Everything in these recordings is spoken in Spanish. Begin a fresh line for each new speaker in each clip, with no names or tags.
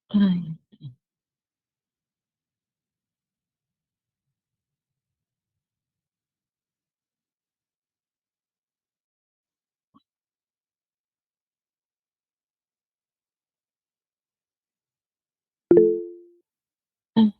Ay, ah,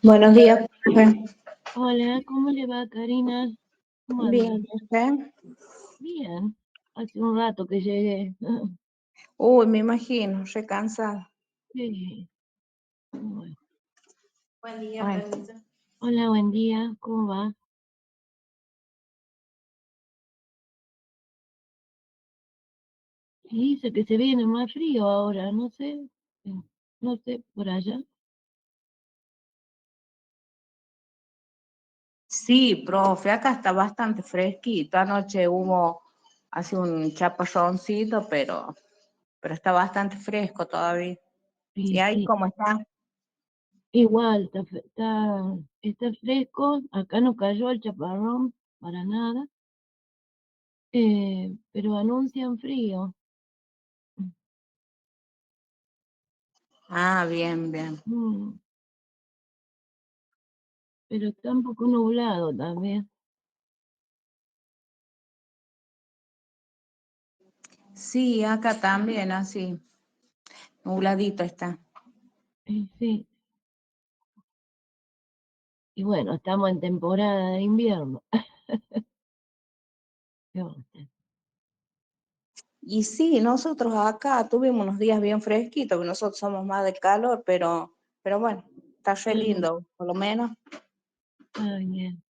Buenos días, profe.
hola, ¿cómo le va, Karina? ¿Cómo anda?
Bien, ¿usted?
Bien, hace un rato que llegué.
Uy, me imagino, recansada.
Sí, bueno.
Buen día,
Ay,
permiso.
hola, buen día, ¿cómo va? Y dice que se viene más frío ahora, no sé, no sé, por allá.
Sí, profe, acá está bastante fresquito. Anoche hubo hace un chaparroncito, pero está bastante fresco todavía. ¿Y
Y
ahí
sí,
cómo está?
igual, está fresco, acá no cayó el chaparrón para nada, pero anuncian frío.
Ah, bien, bien.
Mm, pero está un poco nublado también.
Sí, acá también, así, nubladito está.
Y sí, y bueno, estamos en temporada de invierno. ¿Qué vamos a hacer?
Y sí, nosotros acá tuvimos unos días bien fresquitos, porque nosotros somos más de calor, pero bueno, está re
Ah,
lindo, por lo menos.
está bien.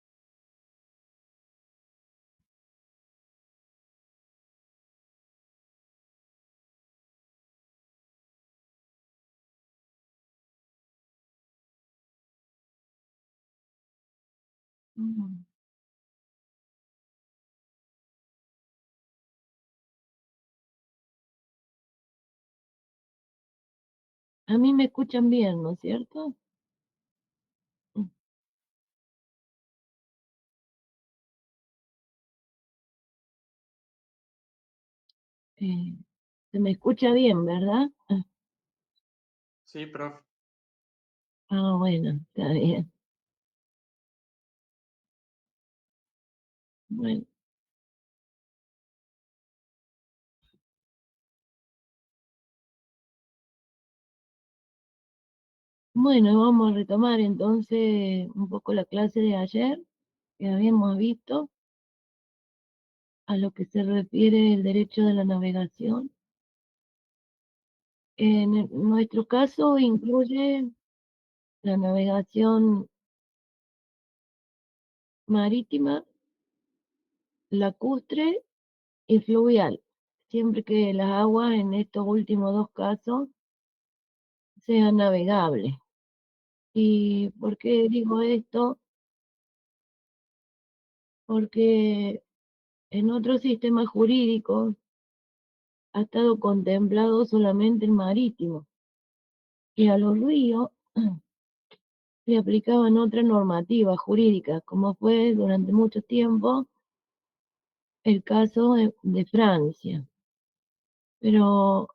Mm. A mí me escuchan bien, ¿no es cierto? Eh, Se me escucha bien, ¿verdad?
Sí, profe.
Bueno, está bien. Bueno, bueno, vamos a retomar entonces un poco la clase de ayer que habíamos visto a lo que se refiere el derecho de la navegación. Nuestro caso incluye la navegación marítima, lacustre y fluvial, siempre que las aguas en estos últimos dos casos sean navegables. ¿Y por qué digo esto? Porque en otros sistemas jurídicos ha estado contemplado solamente el marítimo y a los ríos se aplicaban otras normativas jurídicas, como fue durante mucho tiempo el caso de Francia. Pero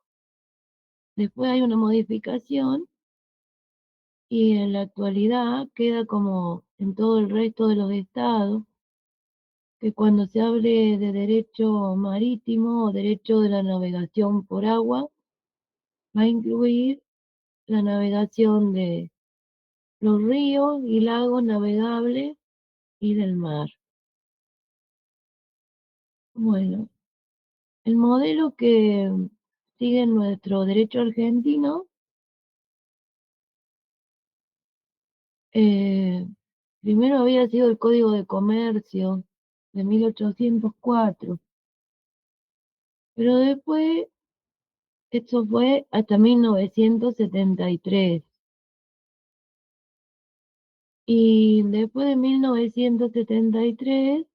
después hay una modificación y en la actualidad queda como en todo el resto de los estados, que cuando se hable de derecho marítimo o derecho de la navegación por agua, va a incluir la navegación de los ríos y lagos navegables y del mar. Bueno, el modelo que sigue nuestro derecho argentino, eh, primero había sido el Código de Comercio de 1804, pero después esto fue hasta 1973. Y después de 1973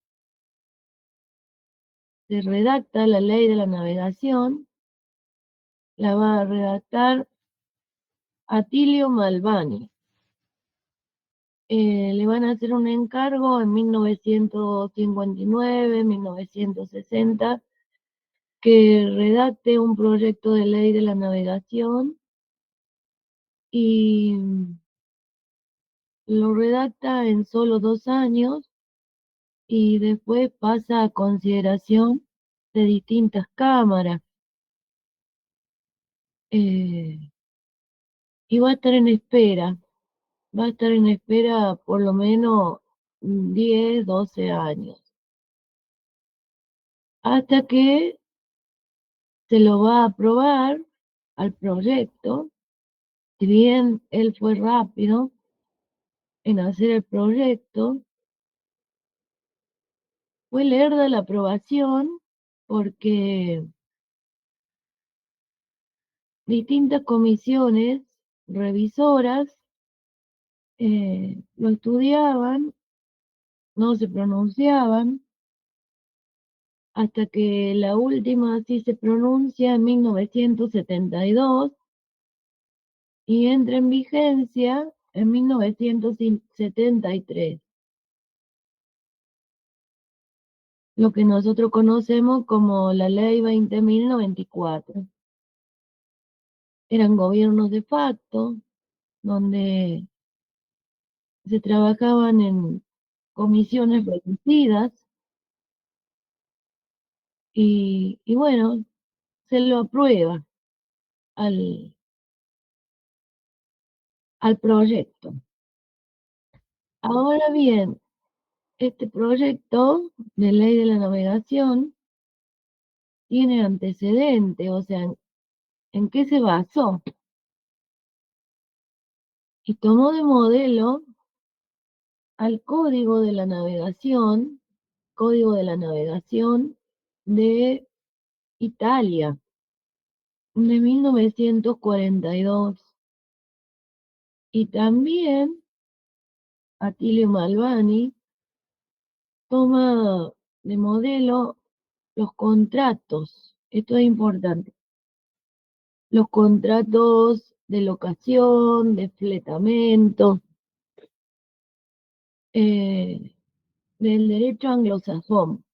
se redacta la ley de la navegación, la va a redactar Atilio Malvani. Le van a hacer un encargo en 1959, 1960, que redacte un proyecto de ley de la navegación y lo redacta en solo 2 años y después pasa a consideración de distintas cámaras. eh, y va a estar en espera por lo menos 10, 12 años, hasta que se lo va a aprobar al proyecto. Si bien él fue rápido en hacer el proyecto, fue lerda la aprobación porque distintas comisiones revisoras lo estudiaban, no se pronunciaban, hasta que la última sí se pronuncia en 1972 y entra en vigencia en 1973, lo que nosotros conocemos como la Ley 20.094. Eran gobiernos de facto, donde se trabajaban en comisiones reducidas y bueno, se lo aprueba al, al proyecto. Ahora bien, este proyecto de ley de la navegación tiene antecedente, o sea, ¿en qué se basó? Y tomó de modelo al Código de la Navegación de Italia, de 1942. Y también Attilio Malvani toma de modelo los contratos, esto es importante, los contratos de locación, de fletamento, del derecho anglosajón.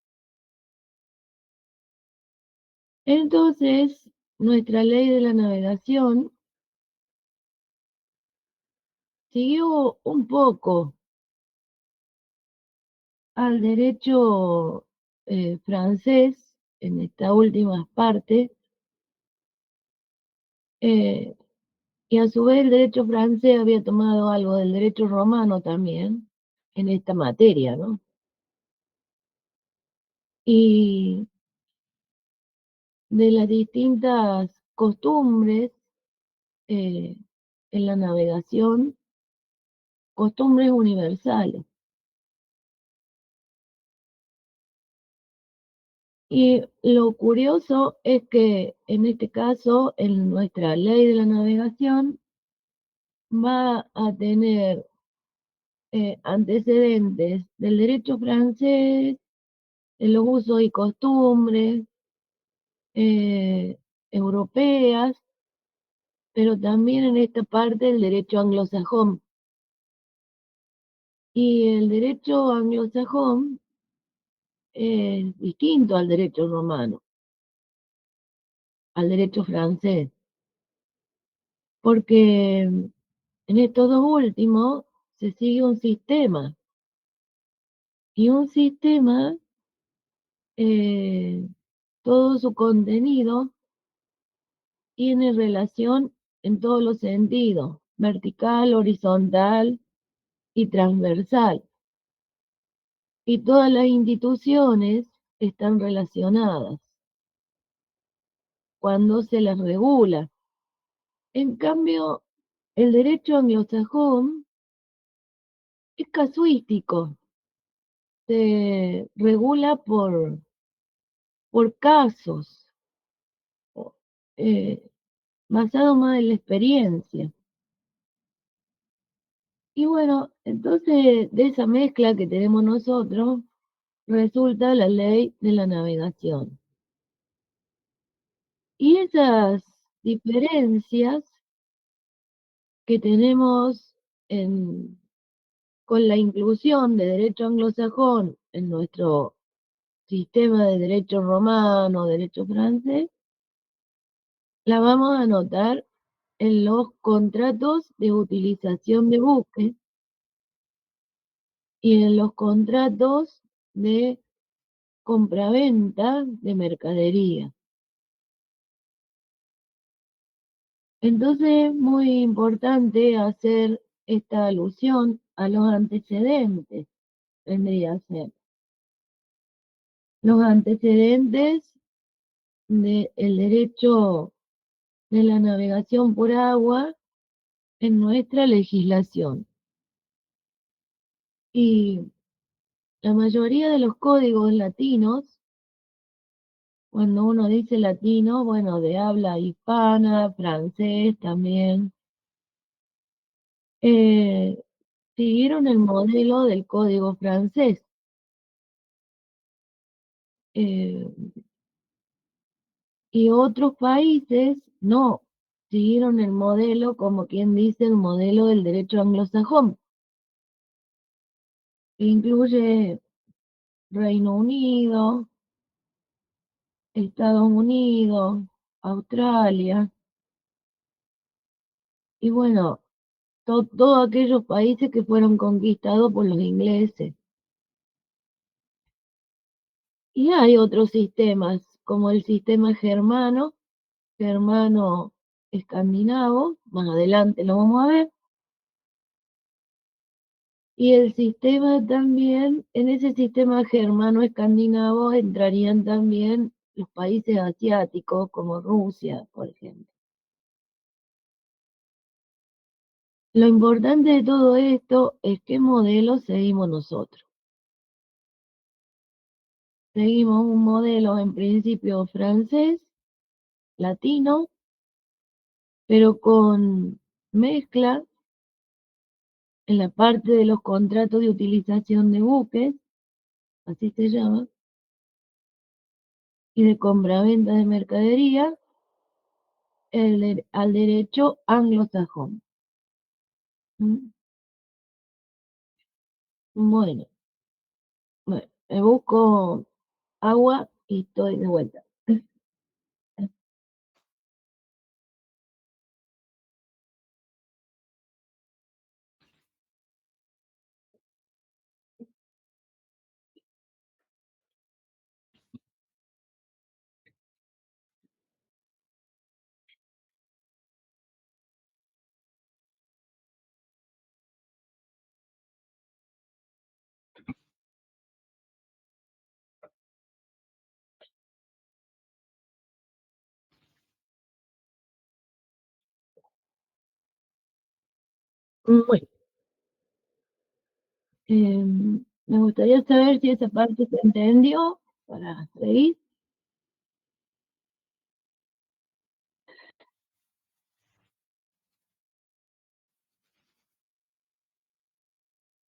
Entonces, nuestra ley de la navegación siguió un poco al derecho francés en esta última parte, y a su vez el derecho francés había tomado algo del derecho romano también en esta materia, ¿no? Y de las distintas costumbres eh, en la navegación, costumbres universales. Y lo curioso es que en este caso, en nuestra ley de la navegación, va a tener antecedentes del derecho francés, de los usos y costumbres eh, europeas, pero también en esta parte el derecho anglosajón. Y el derecho anglosajón es distinto al derecho romano, al derecho francés, porque en estos dos últimos se sigue un sistema, y un sistema, eh, todo su contenido tiene relación en todos los sentidos, vertical, horizontal y transversal. Y todas las instituciones están relacionadas cuando se las regula. En cambio, el derecho anglosajón es casuístico, se regula por casos, eh, basado más en la experiencia. Y bueno, entonces de esa mezcla que tenemos nosotros, resulta la ley de la navegación. Y esas diferencias que tenemos con la inclusión de derecho anglosajón en nuestro sistema de derecho romano, derecho francés, la vamos a notar en los contratos de utilización de buques y en los contratos de compraventa de mercadería. Entonces es muy importante hacer esta alusión a los antecedentes, vendría a ser. Los antecedentes del derecho de la navegación por agua en nuestra legislación. Y la mayoría de los códigos latinos, cuando uno dice latino, bueno, de habla hispana, francés también, siguieron el modelo del código francés. Eh, y otros países no, siguieron el modelo, como quien dice, el modelo del derecho anglosajón, que incluye Reino Unido, Estados Unidos, Australia, y bueno, todos aquellos países que fueron conquistados por los ingleses. Y hay otros sistemas, como el sistema germano, germano escandinavo, más adelante lo vamos a ver, y el sistema también, en ese sistema germano-escandinavo entrarían también los países asiáticos, como Rusia, por ejemplo. Lo importante de todo esto es qué modelo seguimos nosotros. Seguimos un modelo en principio francés, latino, pero con mezcla en la parte de los contratos de utilización de buques, así se llama, y de compraventa de mercadería, al derecho anglosajón. ¿Mm? Bueno, me busco agua y estoy de vuelta. Bueno, me gustaría saber si esa parte se entendió para seguir.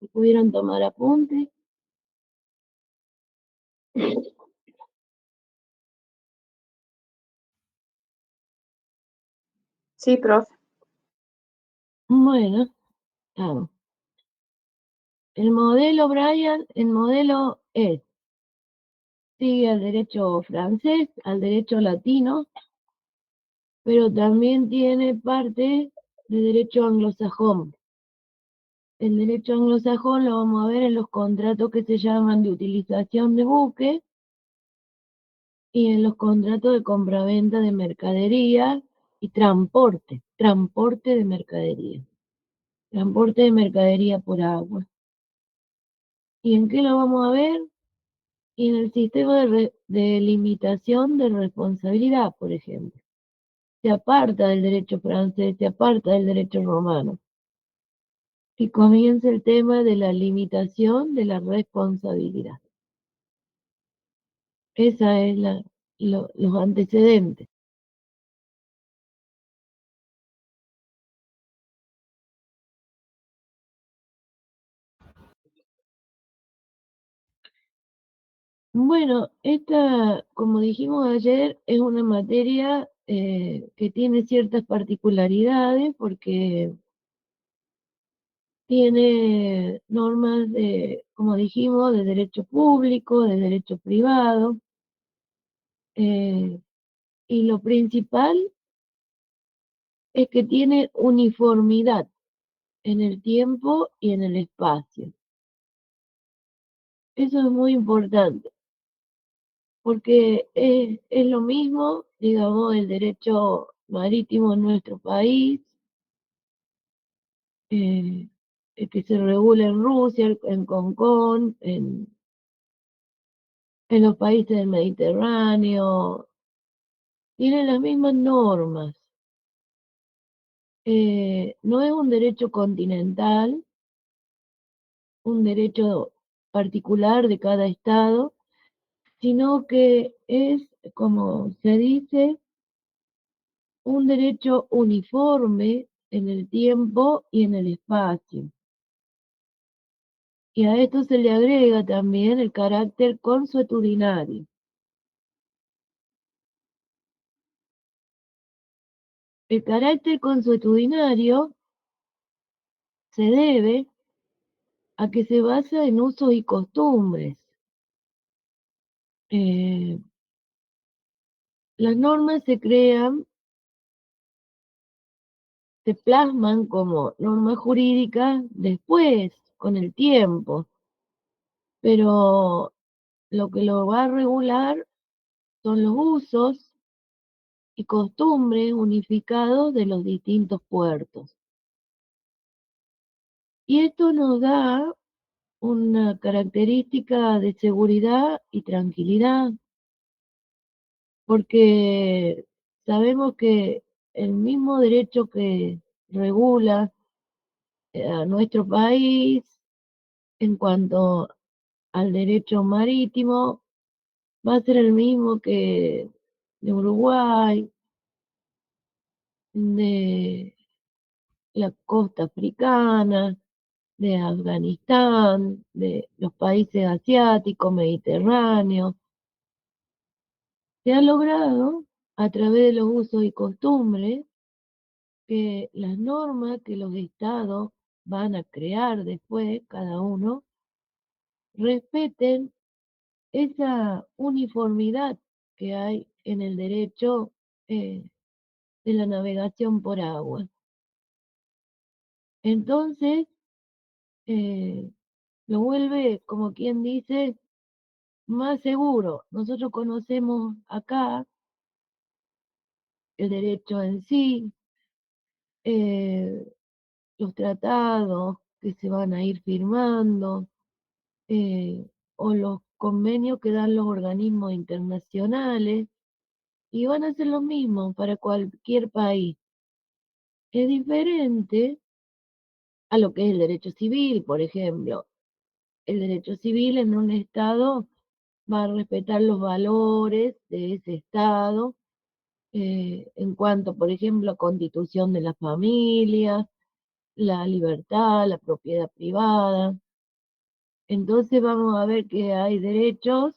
Si pudieron tomar apuntes.
Sí, profe.
Bueno, claro. El modelo, Brian, el modelo sigue al derecho francés, al derecho latino, pero también tiene parte de derecho anglosajón. El derecho anglosajón lo vamos a ver en los contratos que se llaman de utilización de buque y en los contratos de compraventa de mercadería y transporte de mercadería, transporte de mercadería por agua. ¿Y en qué lo vamos a ver? Y en el sistema de limitación de responsabilidad, por ejemplo. Se aparta del derecho francés, se aparta del derecho romano. Y comienza el tema de la limitación de la responsabilidad. Esa es los antecedentes. Bueno, esta, como dijimos ayer, es una materia que tiene ciertas particularidades porque tiene normas de, como dijimos, de derecho público, de derecho privado, eh, y lo principal es que tiene uniformidad en el tiempo y en el espacio. Eso es muy importante, porque es lo mismo, digamos, el derecho marítimo en nuestro país, eh, el que se regula en Rusia, en Hong Kong, en los países del Mediterráneo, tienen las mismas normas. No es un derecho continental, un derecho particular de cada estado, sino que es, como se dice, un derecho uniforme en el tiempo y en el espacio. Y a esto se le agrega también el carácter consuetudinario. El carácter consuetudinario se debe a que se basa en usos y costumbres. Eh, las normas se crean, se plasman como normas jurídicas después, con el tiempo, pero lo que lo va a regular son los usos y costumbres unificados de los distintos puertos. Y esto nos da una característica de seguridad y tranquilidad, porque sabemos que el mismo derecho que regula a nuestro país en cuanto al derecho marítimo va a ser el mismo que de Uruguay, de la costa africana, de Afganistán, de los países asiáticos, mediterráneos. Se ha logrado a través de los usos y costumbres, que las normas que los estados van a crear después, cada uno, respeten esa uniformidad que hay en el derecho de la navegación por agua. Entonces, lo vuelve, como quien dice, más seguro. Nosotros conocemos acá el derecho en sí, eh, los tratados que se van a ir firmando, eh, o los convenios que dan los organismos internacionales, y van a ser lo mismo para cualquier país. Es diferente a lo que es el derecho civil, por ejemplo. El derecho civil en un estado va a respetar los valores de ese estado, en cuanto, por ejemplo, a constitución de la familia, la libertad, la propiedad privada. Entonces vamos a ver que hay derechos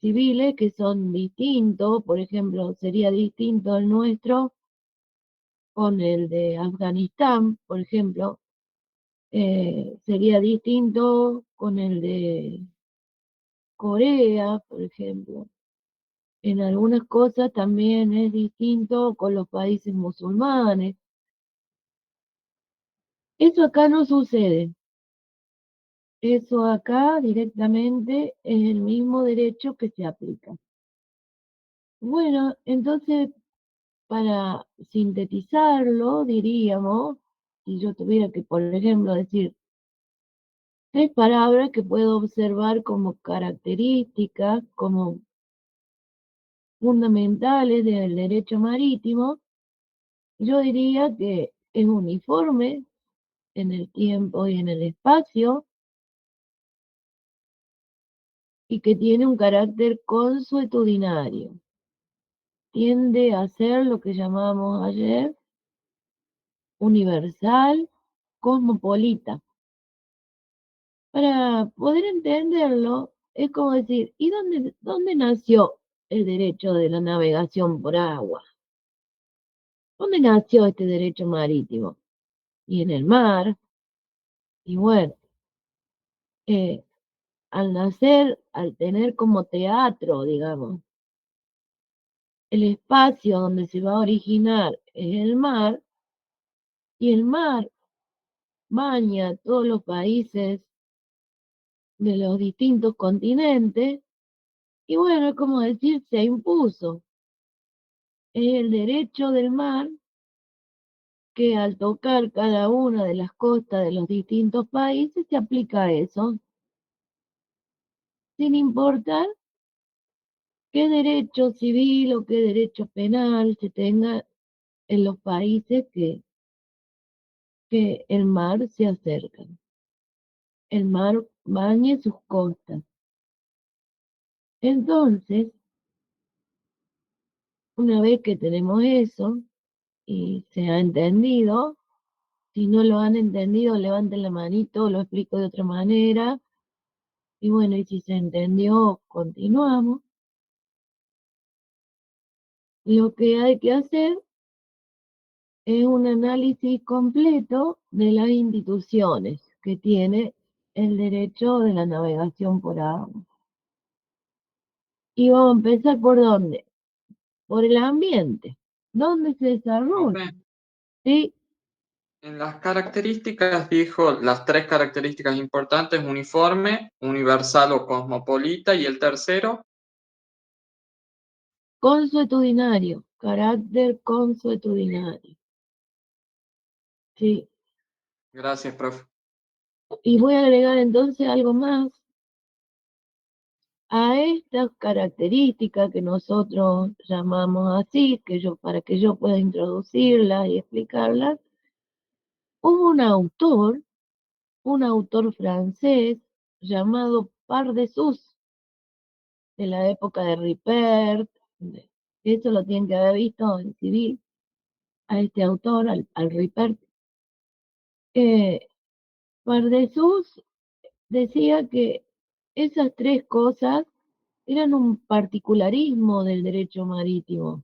civiles que son distintos, por ejemplo, sería distinto el nuestro con el de Afganistán, por ejemplo, sería distinto con el de Corea, por ejemplo. En algunas cosas también es distinto con los países musulmanes. Eso acá no sucede. Eso acá directamente es el mismo derecho que se aplica. Bueno, entonces, para sintetizarlo, diríamos, si yo tuviera que, por ejemplo, decir tres palabras que puedo observar como características, como fundamentales del derecho marítimo, yo diría que es uniforme en el tiempo y en el espacio y que tiene un carácter consuetudinario. Tiende a ser lo que llamamos ayer universal, cosmopolita. Para poder entenderlo, es como decir, ¿y dónde nació el derecho de la navegación por agua? ¿Dónde nació este derecho marítimo? Y en el mar, y bueno, eh, al nacer, al tener como teatro, digamos, el espacio donde se va a originar es el mar, y el mar baña a todos los países de los distintos continentes, y bueno, es como decir, se impuso. Es el derecho del mar que al tocar cada una de las costas de los distintos países se aplica a eso, sin importar qué derecho civil o qué derecho penal se tenga en los países que el mar se acerca. El mar bañe sus costas. Entonces, una vez que tenemos eso y se ha entendido, si no lo han entendido, levanten la manito, lo explico de otra manera. Y bueno, y si se entendió, continuamos. Lo que hay que hacer es un análisis completo de las instituciones que tiene el derecho de la navegación por agua. Y vamos a empezar por dónde, por el ambiente, dónde se desarrolla,
Profe,
¿sí?
en las características dijo las tres características importantes: uniforme, universal o cosmopolita, y el tercero.
Consuetudinario, carácter consuetudinario, ¿sí?
Gracias, profe.
Y voy a agregar entonces algo más a estas características que nosotros llamamos así, para que yo pueda introducirlas y explicarlas. Hubo un autor francés llamado Pardesus, de la época de Ripert, eso lo tienen que haber visto en civil, a este autor, al Ripert. Pardesus decía que esas tres cosas eran un particularismo del derecho marítimo.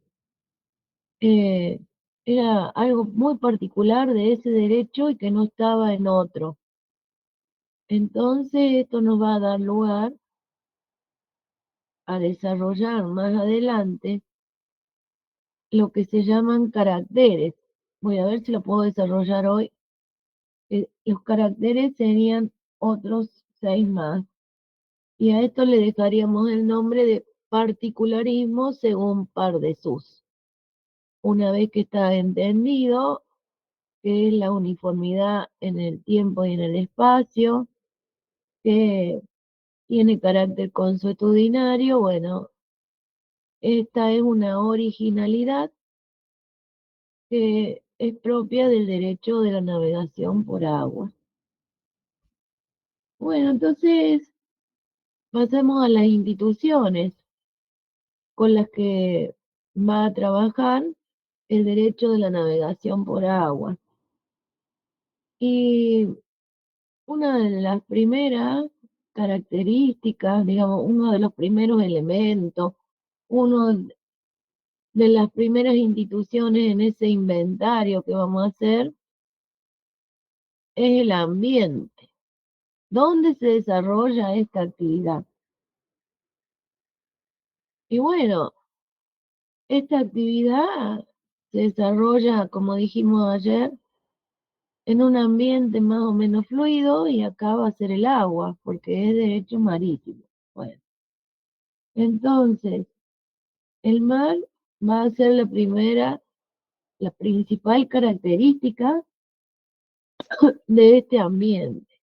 Era algo muy particular de ese derecho y que no estaba en otro. Entonces esto nos va a dar lugar a desarrollar más adelante lo que se llaman caracteres. Voy a ver si lo puedo desarrollar hoy. Los caracteres serían otros 6 más. Y a esto le dejaríamos el nombre de particularismo según Pardesus. Una vez que está entendido que es la uniformidad en el tiempo y en el espacio, que tiene carácter consuetudinario, bueno, esta es una originalidad que es propia del derecho de la navegación por agua. Bueno, entonces pasemos a las instituciones con las que va a trabajar el derecho de la navegación por agua. Y una de las primeras características, digamos, uno de los primeros elementos, uno de las primeras instituciones en ese inventario que vamos a hacer es el ambiente. ¿Dónde se desarrolla esta actividad? Y bueno, esta actividad se desarrolla, como dijimos ayer, en un ambiente más o menos fluido y acá va a ser el agua, porque es derecho marítimo. Bueno, entonces, el mar va a ser la principal característica de este ambiente.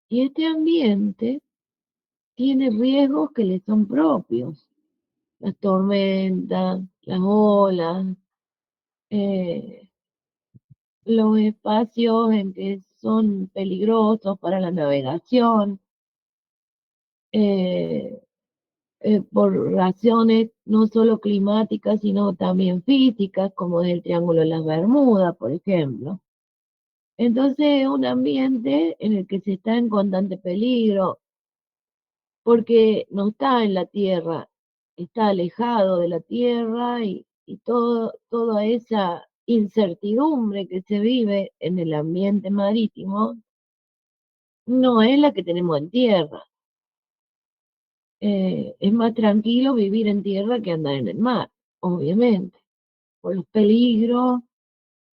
Y este ambiente tiene riesgos que le son propios. Las tormentas, las olas, eh, los espacios en que son peligrosos para la navegación, eh, por razones no solo climáticas, sino también físicas, como es el Triángulo de las Bermudas, por ejemplo. Entonces, es un ambiente en el que se está en constante peligro, porque no está en la tierra, está alejado de la tierra y toda esa incertidumbre que se vive en el ambiente marítimo no es la que tenemos en tierra. Es más tranquilo vivir en tierra que andar en el mar, obviamente, por los peligros,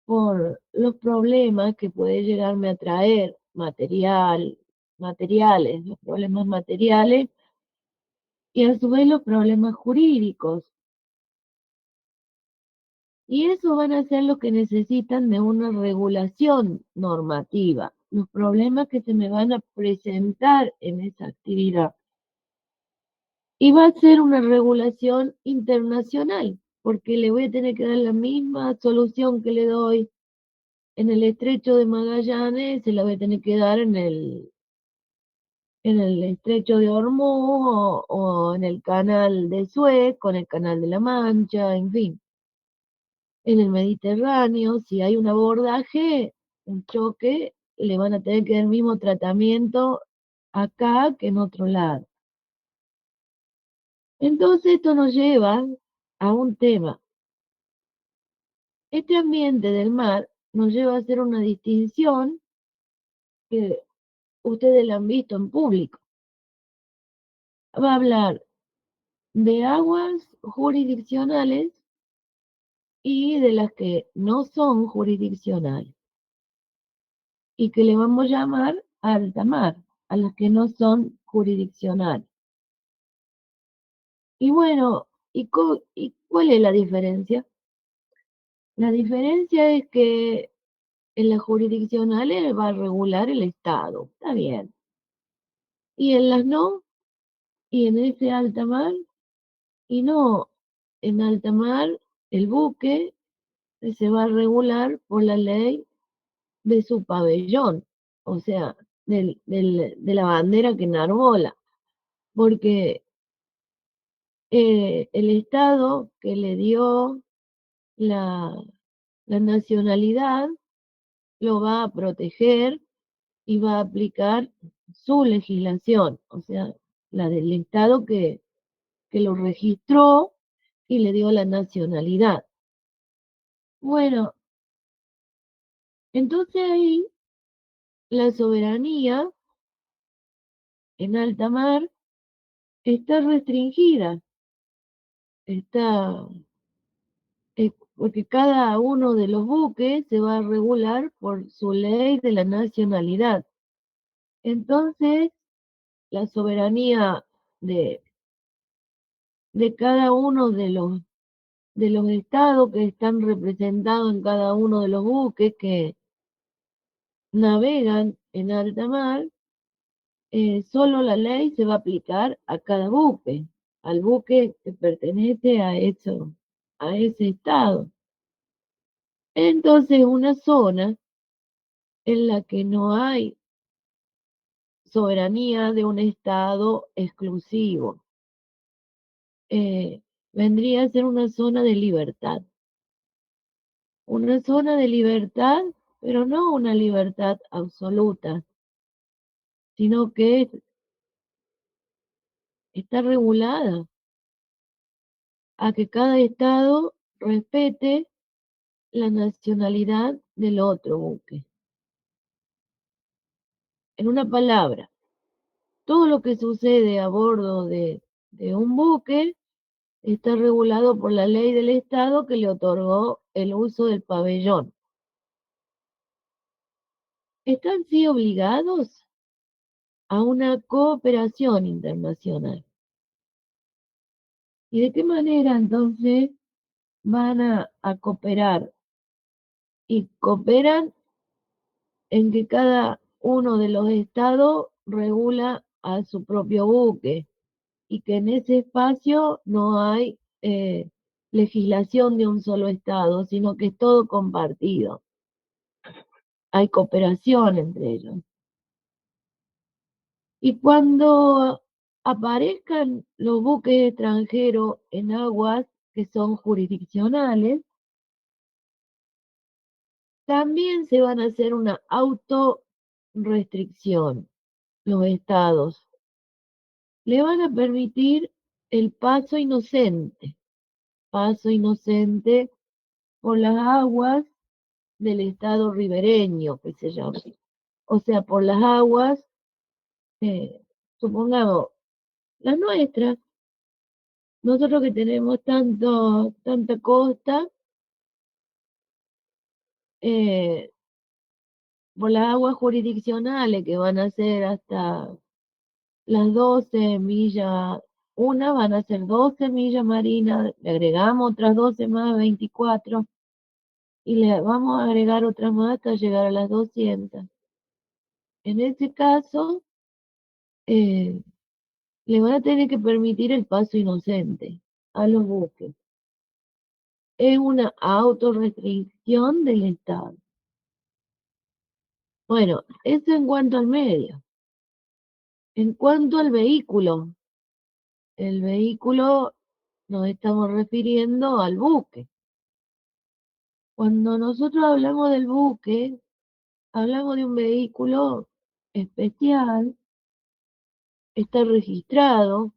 por los problemas que puede llegarme a traer materiales, los problemas materiales y a su vez los problemas jurídicos. Y eso van a ser los que necesitan de una regulación normativa, los problemas que se me van a presentar en esa actividad. Y va a ser una regulación internacional, porque le voy a tener que dar la misma solución que le doy en el estrecho de Magallanes, se la voy a tener que dar en el estrecho de Hormuz o en el canal de Suez, con el canal de la Mancha, en fin. En el Mediterráneo, si hay un abordaje, un choque, le van a tener que dar el mismo tratamiento acá que en otro lado. Entonces esto nos lleva a un tema. Este ambiente del mar nos lleva a hacer una distinción que ustedes la han visto en público. Va a hablar de aguas jurisdiccionales y de las que no son jurisdiccionales y que le vamos a llamar alta mar, a las que no son jurisdiccionales. Y bueno, ¿y cuál es la diferencia? La diferencia es que en las jurisdiccionales va a regular el Estado, está bien. Y en las no, y en ese alta mar, y no, en alta mar el buque se va a regular por la ley de su pabellón, o sea, de la bandera que enarbola, porque el Estado que le dio la, la nacionalidad lo va a proteger y va a aplicar su legislación, o sea, la del Estado que lo registró y le dio la nacionalidad. Bueno, entonces ahí la soberanía en alta mar está restringida, está, porque cada uno de los buques se va a regular por su ley de la nacionalidad. Entonces, la soberanía de, de cada uno de los estados que están representados en cada uno de los buques que navegan en alta mar, solo la ley se va a aplicar a cada buque, al buque que pertenece a ese estado. Entonces, una zona en la que no hay soberanía de un estado exclusivo, vendría a ser una zona de libertad. Una zona de libertad, pero no una libertad absoluta, sino que está regulada a que cada estado respete la nacionalidad del otro buque. En una palabra, todo lo que sucede a bordo de un buque está regulado por la ley del Estado que le otorgó el uso del pabellón. Están sí obligados a una cooperación internacional. ¿Y de qué manera entonces van a cooperar? Y cooperan en que cada uno de los estados regula a su propio buque y que en ese espacio no hay legislación de un solo estado, sino que es todo compartido. Hay cooperación entre ellos. Y cuando aparezcan los buques extranjeros en aguas que son jurisdiccionales, también se van a hacer una autorrestricción los estados. Le van a permitir el paso inocente por las aguas del estado ribereño, que se llama. O sea, por las aguas, supongamos, las nuestras, nosotros que tenemos tanta costa, eh, por las aguas jurisdiccionales que van a ser hasta las 12 millas, una van a ser 12 millas marinas, le agregamos otras 12 más, 24, y le vamos a agregar otras más hasta llegar a las 200. En ese caso, eh, le van a tener que permitir el paso inocente a los buques. Es una autorrestricción del Estado. Bueno, eso en cuanto al medio. En cuanto al vehículo, el vehículo nos estamos refiriendo al buque. Cuando nosotros hablamos del buque, hablamos de un vehículo especial, está registrado,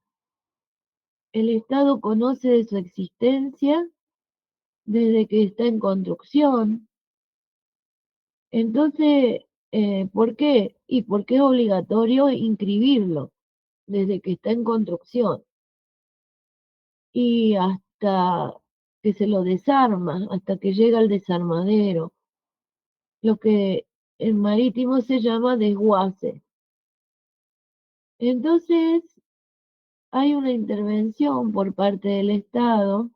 el Estado conoce de su existencia desde que está en construcción. Entonces, ¿por qué? Y porque es obligatorio inscribirlo desde que está en construcción y hasta que se lo desarma, hasta que llega al desarmadero, lo que en marítimo se llama desguace. Entonces, hay una intervención por parte del Estado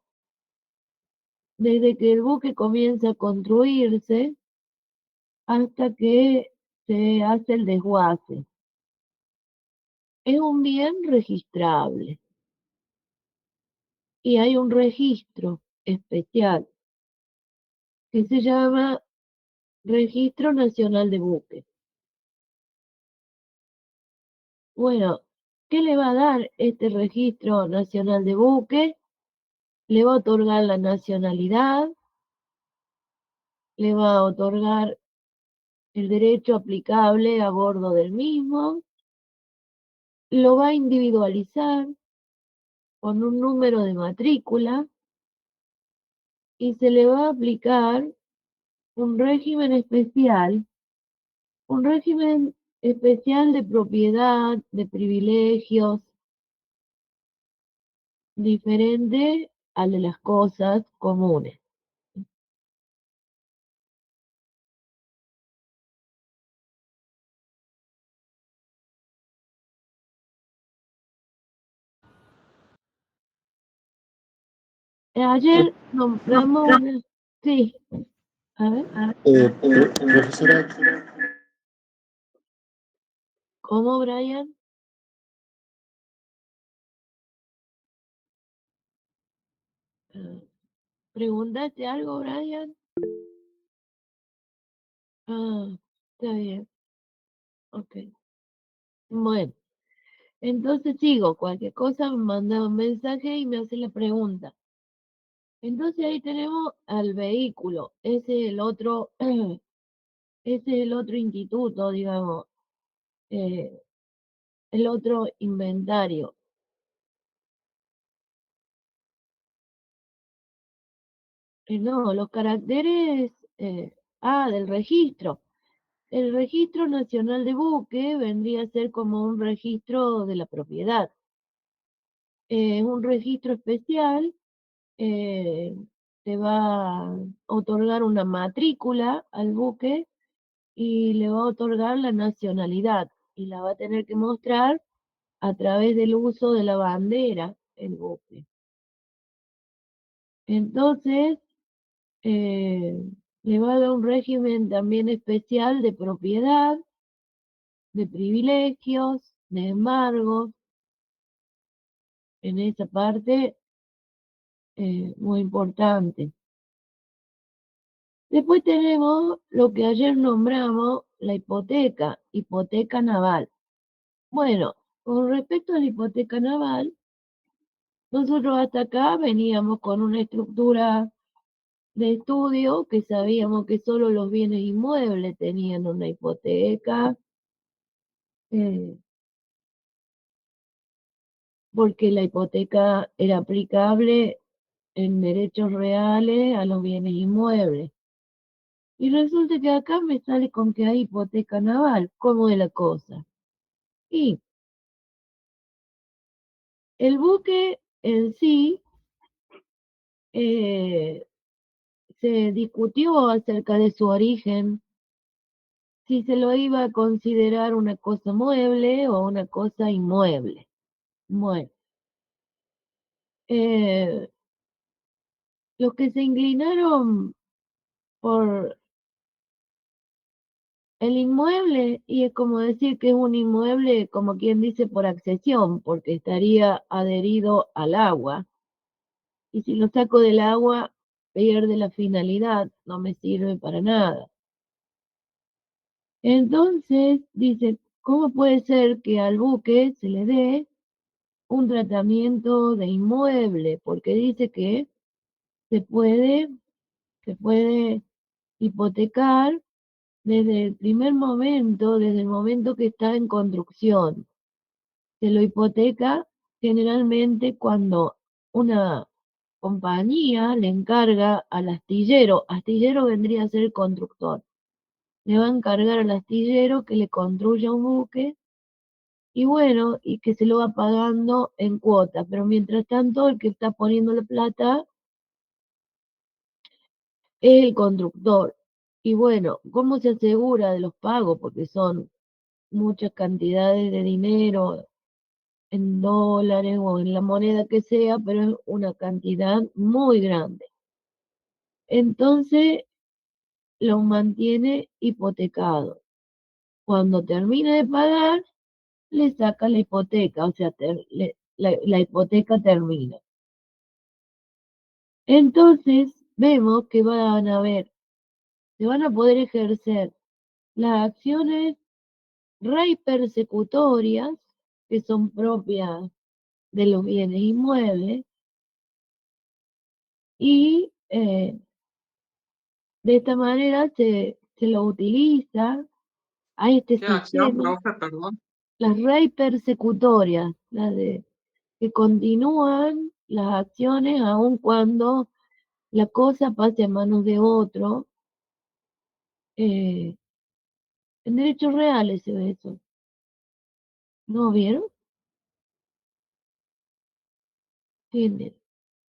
desde que el buque comienza a construirse hasta que se hace el desguace. Es un bien registrable y hay un registro especial que se llama Registro Nacional de Buques. Bueno, ¿qué le va a dar este Registro Nacional de Buques? Le va a otorgar la nacionalidad, le va a otorgar el derecho aplicable a bordo del mismo, lo va a individualizar con un número de matrícula y se le va a aplicar un régimen especial de propiedad, de privilegios, diferente al de las cosas comunes. Ayer nombramos una... Sí, a ver.
Profesora,
¿Cómo, Brian? ¿Preguntaste algo, Brian? Ah, está bien. Ok. Bueno, entonces sigo. Cualquier cosa me manda un mensaje y me hace la pregunta. Entonces ahí tenemos al vehículo. Ese es el otro, ese es el otro instituto, digamos, eh, el otro inventario. No, los caracteres del registro. El Registro Nacional de Buque vendría a ser como un registro de la propiedad. Es un registro especial, eh, te va a otorgar una matrícula al buque y le va a otorgar la nacionalidad y la va a tener que mostrar a través del uso de la bandera el buque. Entonces, eh, le va a dar un régimen también especial de propiedad, de privilegios, de embargos, en esa parte muy importante. Después tenemos lo que ayer nombramos, la hipoteca naval. Bueno, con respecto a la hipoteca naval, nosotros hasta acá veníamos con una estructura de estudio que sabíamos que solo los bienes inmuebles tenían una hipoteca, eh, porque la hipoteca era aplicable en derechos reales a los bienes inmuebles. Y resulta que acá me sale con que hay hipoteca naval. ¿Cómo es la cosa? Y el buque en sí eh, se discutió acerca de su origen, si se lo iba a considerar una cosa mueble o una cosa inmueble. Bueno, eh, los que se inclinaron por el inmueble, y es como decir que es un inmueble, como quien dice, por accesión, porque estaría adherido al agua. Y si lo saco del agua, pierde la finalidad, no me sirve para nada. Entonces, dice, ¿cómo puede ser que al buque se le dé un tratamiento de inmueble? Porque dice que se puede, se puede hipotecar desde el primer momento, desde el momento que está en construcción. Se lo hipoteca generalmente cuando una compañía le encarga al astillero vendría a ser el constructor, le va a encargar al astillero que le construya un buque y bueno, y que se lo va pagando en cuotas, pero mientras tanto el que está poniendo la plata es el constructor. Y bueno, ¿cómo se asegura de los pagos? Porque son muchas cantidades de dinero en dólares o en la moneda que sea, pero es una cantidad muy grande. Entonces lo mantiene hipotecado. Cuando termina de pagar, le saca la hipoteca, o sea, la hipoteca termina. Entonces vemos que se van a poder ejercer las acciones rey persecutorias, que son propias de los bienes inmuebles, y de esta manera se lo utiliza a este
¿Qué acción,
sistema.
profe? Perdón.
las rey persecutorias, las de que continúan las acciones aun cuando la cosa pase a manos de otro. En derechos reales se ve eso. ¿No vieron? Sí,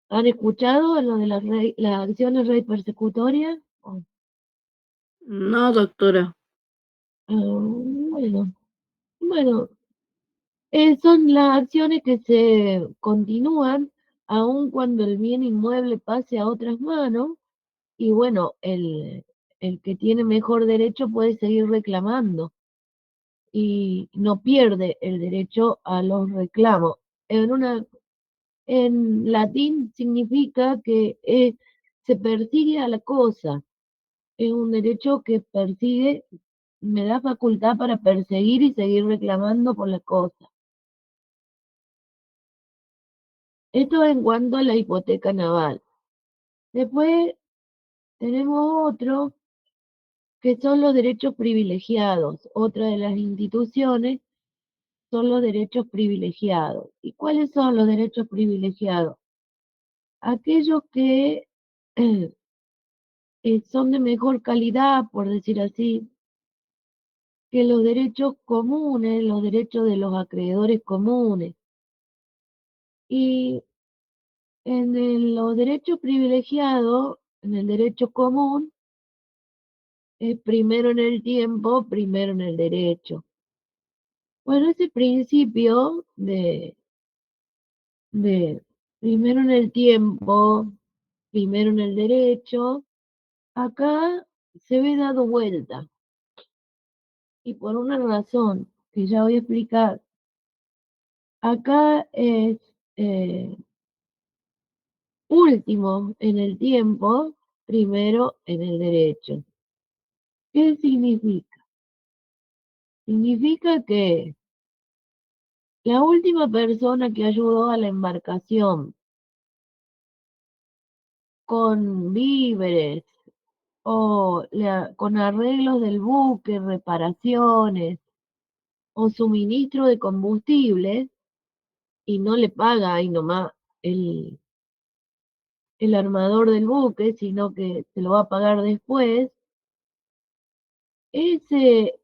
¿han escuchado lo de las acciones rey persecutorias? Oh,
No, doctora.
bueno, bueno, son las acciones que se continúan aun cuando el bien inmueble pase a otras manos y bueno, el que tiene mejor derecho puede seguir reclamando y no pierde el derecho a los reclamos. En latín significa que se persigue a la cosa, es un derecho que persigue, me da facultad para perseguir y seguir reclamando por la cosa. Esto en cuanto a la hipoteca naval. Después tenemos otro que son los derechos privilegiados. Otra de las instituciones son los derechos privilegiados. ¿Y cuáles son los derechos privilegiados? Aquellos que son de mejor calidad, por decir así, que los derechos comunes, los derechos de los acreedores comunes. Y los derechos privilegiados, en el derecho común, es primero en el tiempo, primero en el derecho. Bueno, ese principio de primero en el tiempo, primero en el derecho, acá se ve dado vuelta. Y por una razón que ya voy a explicar, acá es último en el tiempo, primero en el derecho. ¿Qué significa? Significa que la última persona que ayudó a la embarcación con víveres o con arreglos del buque, reparaciones o suministro de combustible y no le paga ahí nomás el, el armador del buque, sino que se lo va a pagar después, ese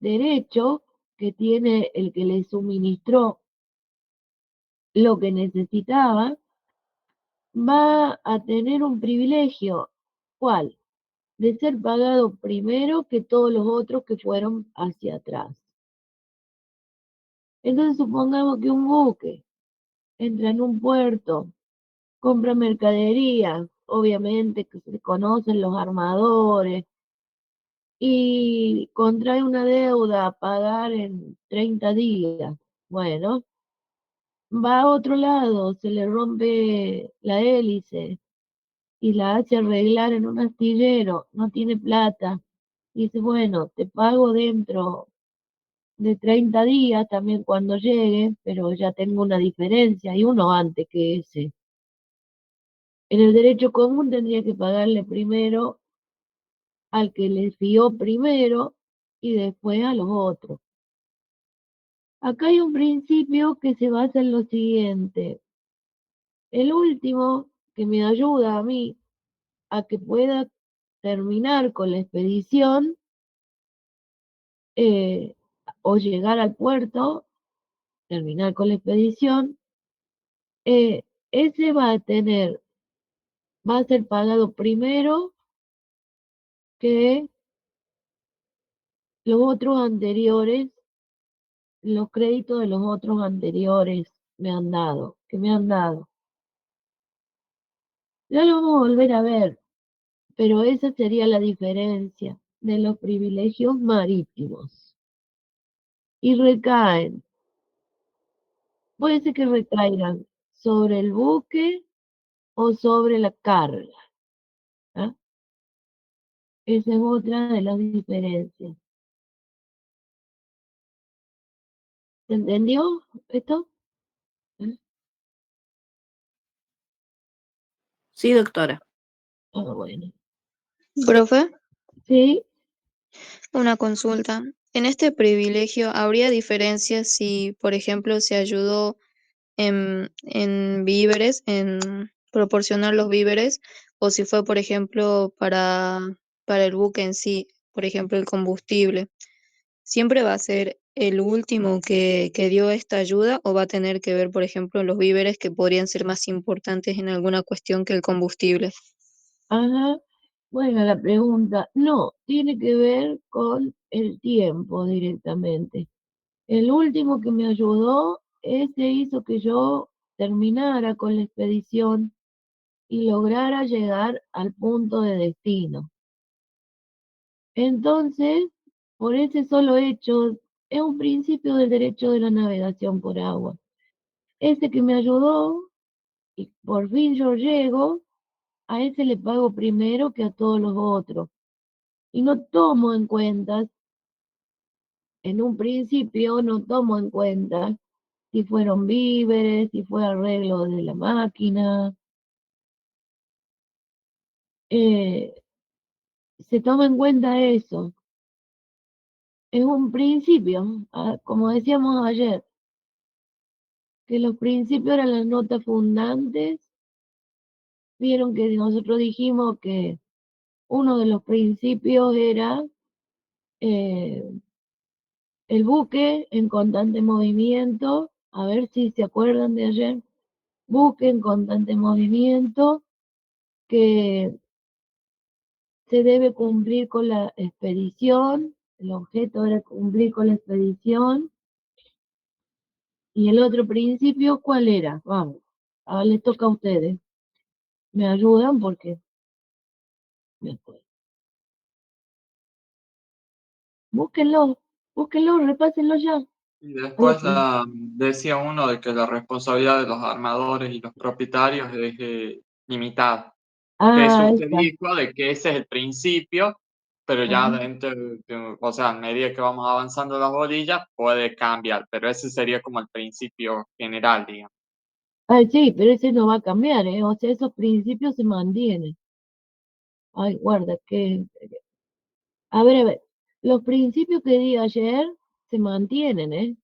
derecho que tiene el que le suministró lo que necesitaba, va a tener un privilegio. ¿Cuál? De ser pagado primero que todos los otros que fueron hacia atrás. Entonces supongamos que un buque entra en un puerto, compra mercadería, obviamente que se conocen los armadores, y contrae una deuda a pagar en 30 días. Bueno, va a otro lado, se le rompe la hélice y la hace arreglar en un astillero, no tiene plata. Dice, bueno, te pago dentro de 30 días también cuando llegue, pero ya tengo una diferencia y uno antes que ese. En el derecho común tendría que pagarle primero al que le fió primero y después a los otros. Acá hay un principio que se basa en lo siguiente. El último que me ayuda a mí a que pueda terminar con la expedición eh, o llegar al puerto, terminar con la expedición, ese va a ser pagado primero que los otros anteriores, los créditos de los otros anteriores que me han dado. Ya lo vamos a volver a ver, pero esa sería la diferencia de los privilegios marítimos. Y recaen, puede ser que recaigan sobre el buque o sobre la carga. ¿Ah? Esa es otra de las diferencias. ¿Se entendió esto? ¿Eh?
Sí, doctora.
Ah, bueno.
Profe,
Sí,
una consulta. En este privilegio, ¿habría diferencias si, por ejemplo, se ayudó en víveres, en proporcionar los víveres, o si fue, por ejemplo, para el buque en sí, por ejemplo, el combustible? ¿Siempre va a ser el último que dio esta ayuda o va a tener que ver, por ejemplo, los víveres que podrían ser más importantes en alguna cuestión que el combustible?
Ajá. Bueno, la pregunta, no, tiene que ver con el tiempo directamente. El último que me ayudó, ese hizo que yo terminara con la expedición y lograra llegar al punto de destino. Entonces, por ese solo hecho, es un principio del derecho de la navegación por agua. Ese que me ayudó y por fin yo llego, a ese le pago primero que a todos los otros. Y no tomo en cuenta, en un principio no tomo en cuenta si fueron víveres, si fue arreglo de la máquina. eh, Se toma en cuenta eso. Es un principio, como decíamos ayer, que los principios eran las notas fundantes. Vieron que nosotros dijimos que uno de los principios era eh, el buque en constante movimiento. A ver si se acuerdan de ayer. Buque en constante movimiento, que se debe cumplir con la expedición. El objeto era cumplir con la expedición. Y el otro principio, ¿cuál era? Vamos, ahora les toca a ustedes. ¿Me ayudan? Porque me acuerdo. Búsquenlo, búsquenlo, repásenlo ya.
Y
A la
después
prim-
decía uno de que la responsabilidad de los armadores y los propietarios es limitada. Que eso
Ah,
usted
esta.
dijo de que ese es el principio, pero ya
Ajá.
dentro, o sea, a medida que vamos avanzando las bolillas puede cambiar, pero ese sería como el principio general, digamos.
Ay, sí, pero ese no va a cambiar, ¿eh? O sea, esos principios se mantienen. Ay, guarda, que... A ver, los principios que di ayer se mantienen, ¿eh?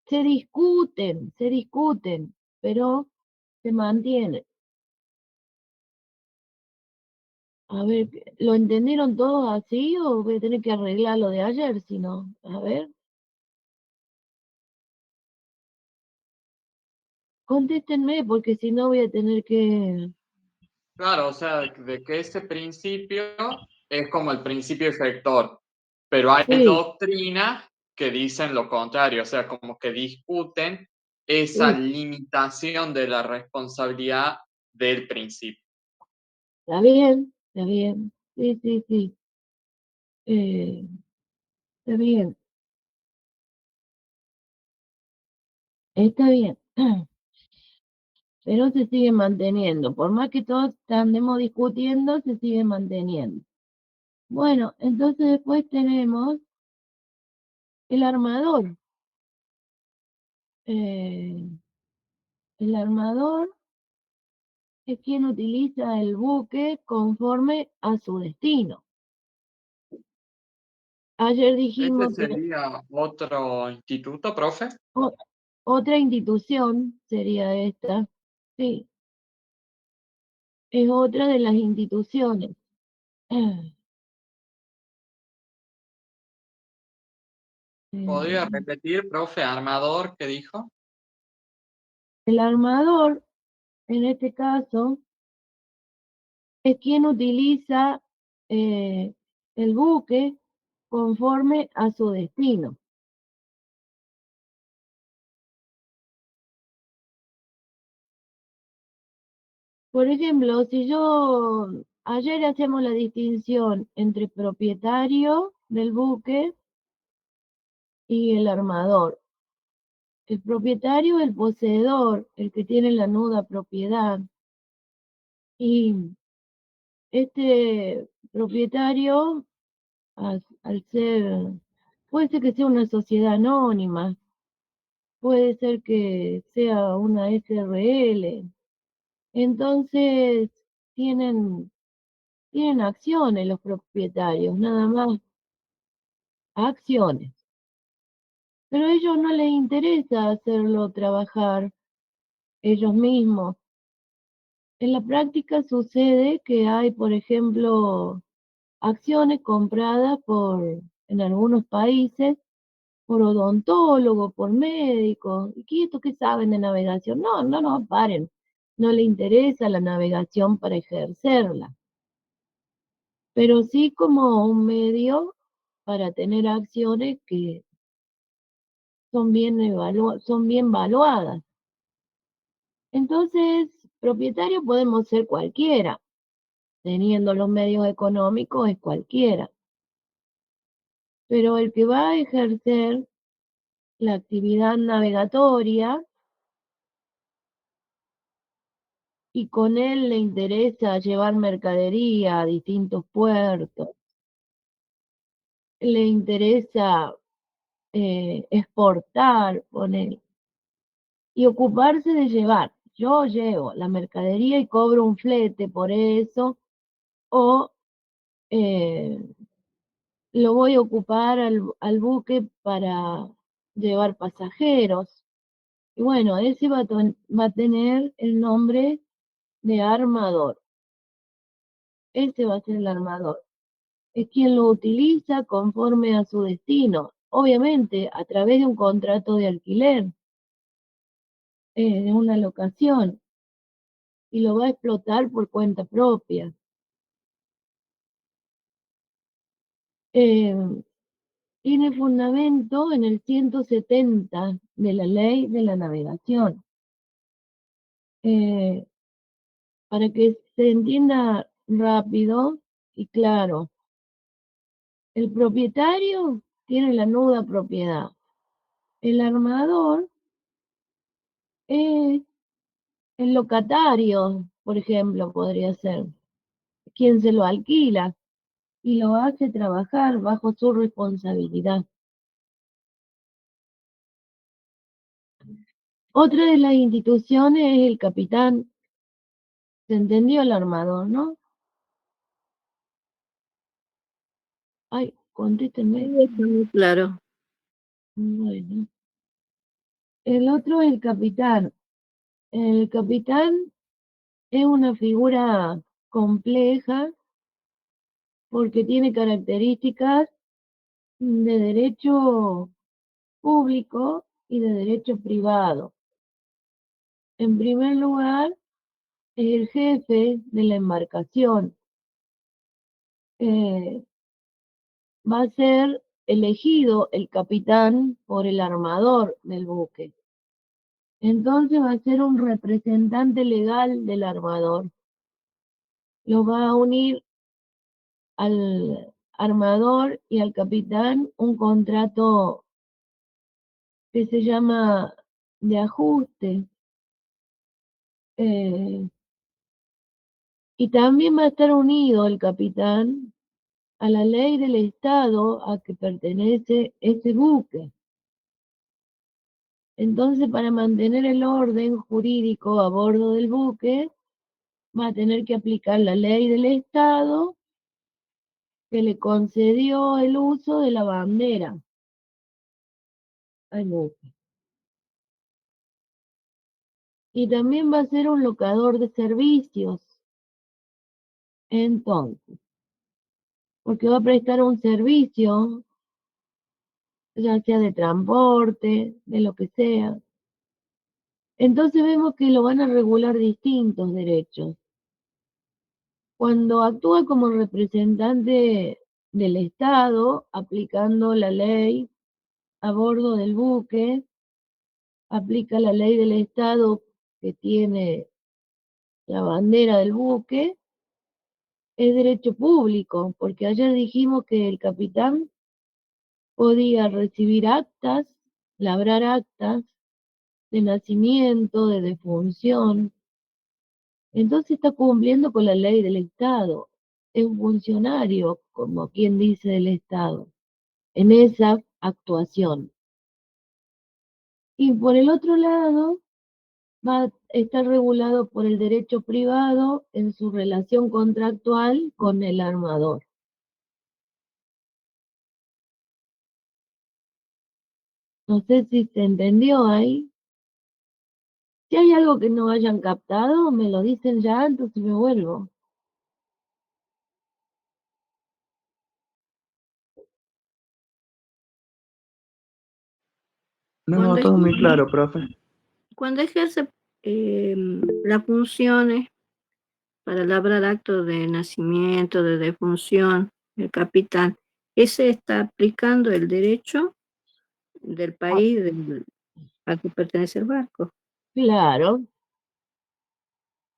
Se discuten, pero se mantienen. A ver, ¿lo entendieron todos así o voy a tener que arreglar lo de ayer? Si no, a ver, contéstenme porque si no voy a tener que...
Claro, o sea, de que ese principio es como el principio efector, pero hay
Sí,
doctrinas que dicen lo contrario, o sea, como que discuten esa
sí,
limitación de la responsabilidad del principio.
está bien, está bien. Sí, sí, sí. Eh, Está bien, está bien. Pero se sigue manteniendo. Por más que todos andemos discutiendo, se sigue manteniendo. Bueno, entonces después tenemos el armador. Eh, el armador es quien utiliza el buque conforme a su destino. Ayer
¿Este
dijimos que
sería otro instituto, profe?
o- otra institución sería esta. Sí, es otra de las instituciones.
¿Podría
Eh,
repetir, profe, armador, qué dijo?
el armador, en este caso, es quien utiliza eh, el buque conforme a su destino. Por ejemplo, si yo ayer hacemos la distinción entre propietario del buque y el armador. El propietario es el poseedor, el que tiene la nuda propiedad. Y este propietario, al ser, puede ser que sea una sociedad anónima, puede ser que sea una SRL. Entonces, tienen, tienen acciones los propietarios, nada más, acciones. Pero a ellos no les interesa hacerlo trabajar ellos mismos. En la práctica sucede que hay, por ejemplo, acciones compradas en algunos países por odontólogos, por médicos. ¿Y qué esto qué saben de navegación? No, paren. No le interesa la navegación para ejercerla, pero sí como un medio para tener acciones que son bien valuadas. Entonces, propietario podemos ser cualquiera, teniendo los medios económicos es cualquiera, pero el que va a ejercer la actividad navegatoria y con él le interesa llevar mercadería a distintos puertos, le interesa exportar, poner, y ocuparse de llevar. Yo llevo la mercadería y cobro un flete por eso, o eh, lo voy a ocupar al buque para llevar pasajeros. Y bueno, ese va a tener el nombre de armador. Ese va a ser el armador. Es quien lo utiliza conforme a su destino, obviamente a través de un contrato de alquiler, de una locación, y lo va a explotar por cuenta propia. Eh, Tiene fundamento en el 170 de la Ley de la Navegación. Eh, para que se entienda rápido y claro, el propietario tiene la nuda propiedad. El armador es el locatario, por ejemplo, podría ser, quien se lo alquila y lo hace trabajar bajo su responsabilidad. Otra de las instituciones es el capitán. ¿Se entendió el armador, no? Ay, contéstenme.
Está muy claro.
Bueno. El otro es el capitán. El capitán es una figura compleja porque tiene características de derecho público y de derecho privado. En primer lugar, es el jefe de la embarcación. Va a ser elegido el capitán por el armador del buque. Entonces va a ser un representante legal del armador. Lo va a unir al armador y al capitán un contrato que se llama de ajuste. Y también va a estar unido el capitán a la ley del Estado a que pertenece ese buque. Entonces, para mantener el orden jurídico a bordo del buque, va a tener que aplicar la ley del Estado que le concedió el uso de la bandera al buque. Y también va a ser un locador de servicios. Entonces, porque va a prestar un servicio, ya sea de transporte, de lo que sea. Entonces vemos que lo van a regular distintos derechos. Cuando actúa como representante del Estado, aplicando la ley a bordo del buque, aplica la ley del Estado que tiene la bandera del buque, es derecho público, porque ayer dijimos que el capitán podía recibir actas, labrar actas de nacimiento, de defunción. Entonces está cumpliendo con la ley del Estado. Es un funcionario, como quien dice, del Estado, en esa actuación. Y por el otro lado, va a estar regulado por el derecho privado en su relación contractual con el armador. No sé si se entendió ahí. Si hay algo que no hayan captado, me lo dicen ya, entonces me vuelvo.
No, todo muy claro, profe.
Cuando ejerce las funciones para labrar actos de nacimiento, de defunción, el capital, ese está aplicando el derecho del país al que pertenece el barco.
Claro,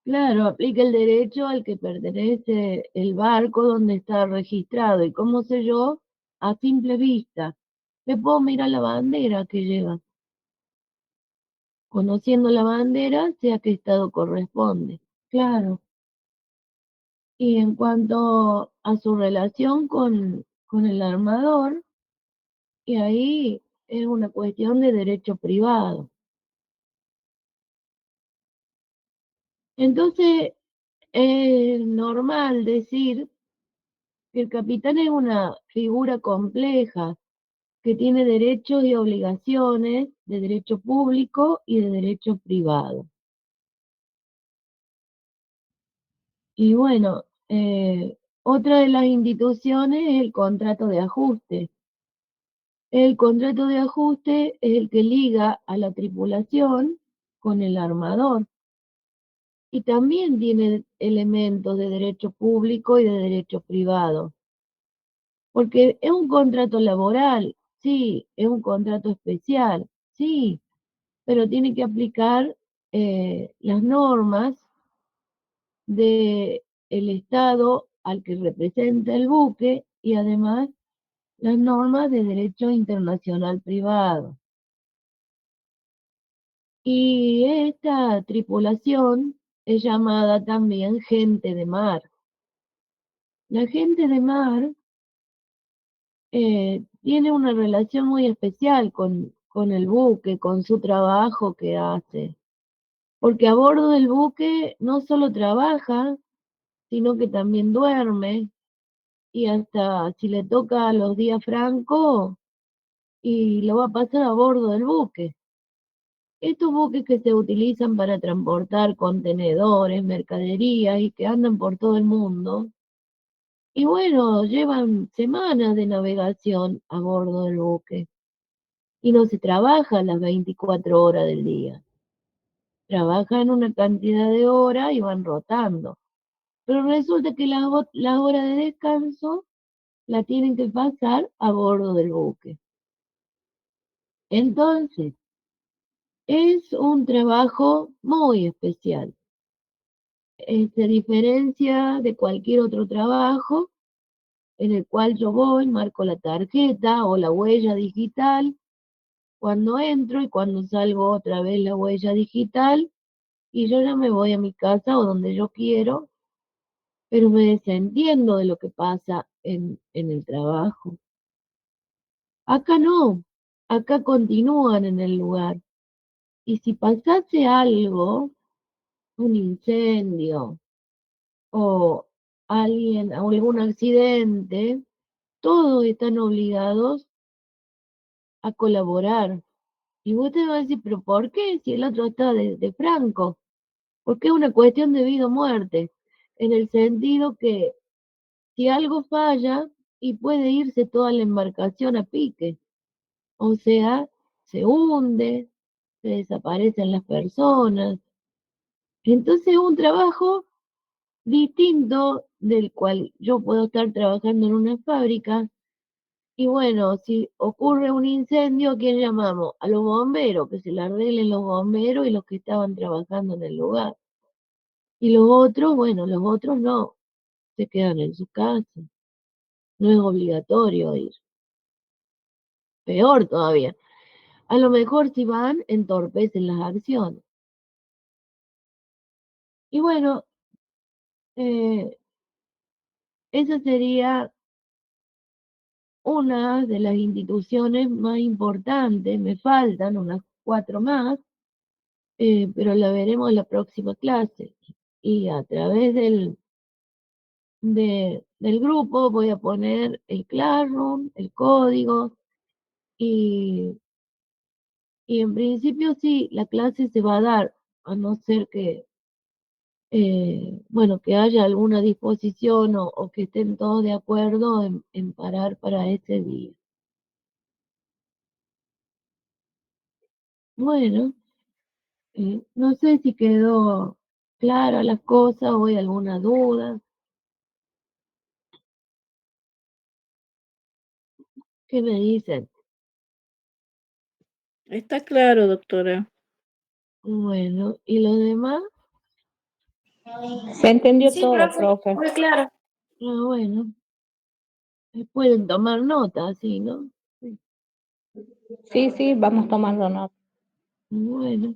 claro, aplica el derecho al que pertenece el barco donde está registrado. ¿Y cómo sé yo? A simple vista. Le puedo mirar la bandera que lleva. Conociendo la bandera, sé a qué estado corresponde. Claro. Y en cuanto a su relación con el armador, y ahí es una cuestión de derecho privado. Entonces, es normal decir que el capitán es una figura compleja que tiene derechos y obligaciones de derecho público y de derecho privado. Y bueno, otra de las instituciones es el contrato de ajuste. El contrato de ajuste es el que liga a la tripulación con el armador y también tiene elementos de derecho público y de derecho privado, porque es un contrato laboral, sí, es un contrato especial, sí, pero tiene que aplicar las normas del Estado al que representa el buque y además las normas de derecho internacional privado. Y esta tripulación es llamada también gente de mar. La gente de mar tiene una relación muy especial con el buque, con su trabajo que hace. Porque a bordo del buque no solo trabaja, sino que también duerme y hasta si le toca los días francos y lo va a pasar a bordo del buque. Estos buques que se utilizan para transportar contenedores, mercaderías y que andan por todo el mundo. Y bueno, llevan semanas de navegación a bordo del buque. Y no se trabaja las 24 horas del día. Trabajan una cantidad de horas y van rotando. Pero resulta que las horas de descanso la tienen que pasar a bordo del buque. Entonces, es un trabajo muy especial. Se diferencia de cualquier otro trabajo en el cual yo voy, marco la tarjeta o la huella digital cuando entro y cuando salgo otra vez la huella digital y yo ya me voy a mi casa o donde yo quiero, pero me desentiendo de lo que pasa en el trabajo. Acá no, acá continúan en el lugar. Y si pasase algo, un incendio o alguien, o algún accidente, todos están obligados a colaborar. Y vos te vas a decir, pero ¿por qué? Si el otro está de franco. Porque es una cuestión de vida o muerte, en el sentido que si algo falla y puede irse toda la embarcación a pique, o sea, se hunde, se desaparecen las personas. Entonces es un trabajo distinto del cual yo puedo estar trabajando en una fábrica. Y bueno, si ocurre un incendio, ¿a quién llamamos? A los bomberos, que se la arreglen los bomberos y los que estaban trabajando en el lugar. Y los otros, bueno, los otros no, se quedan en su casa. No es obligatorio ir. Peor todavía. A lo mejor si van, entorpecen las acciones. Y bueno, eh, esa sería una de las instituciones más importantes. Me faltan unas 4 más, pero la veremos en la próxima clase. Y a través del grupo voy a poner el Classroom, el código y Y en principio sí, la clase se va a dar, a no ser que, bueno, que haya alguna disposición o que estén todos de acuerdo en parar para ese día. Bueno, no sé si quedó clara las cosas o hay alguna duda. ¿Qué me dicen?
Está claro, doctora.
Bueno, ¿y lo demás?
Se entendió
Sí,
todo,
profe,
profe.
muy claro.
Ah, bueno, pueden tomar nota, así, ¿no? Sí.
Sí, sí, vamos tomando nota.
Bueno,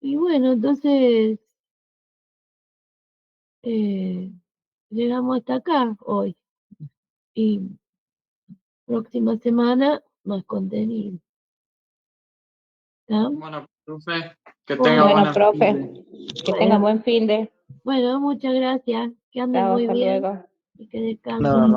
y bueno, entonces eh, llegamos hasta acá hoy. Y próxima semana más contenido. ¿Está?
Bueno, profe, que tenga
Bueno,
Bueno,
buenas
profe,
tardes.
que tenga
bueno,
buen fin de.
bueno, muchas gracias. Que anden
Chao,
muy
hasta
bien
luego.
y que descansen.
No,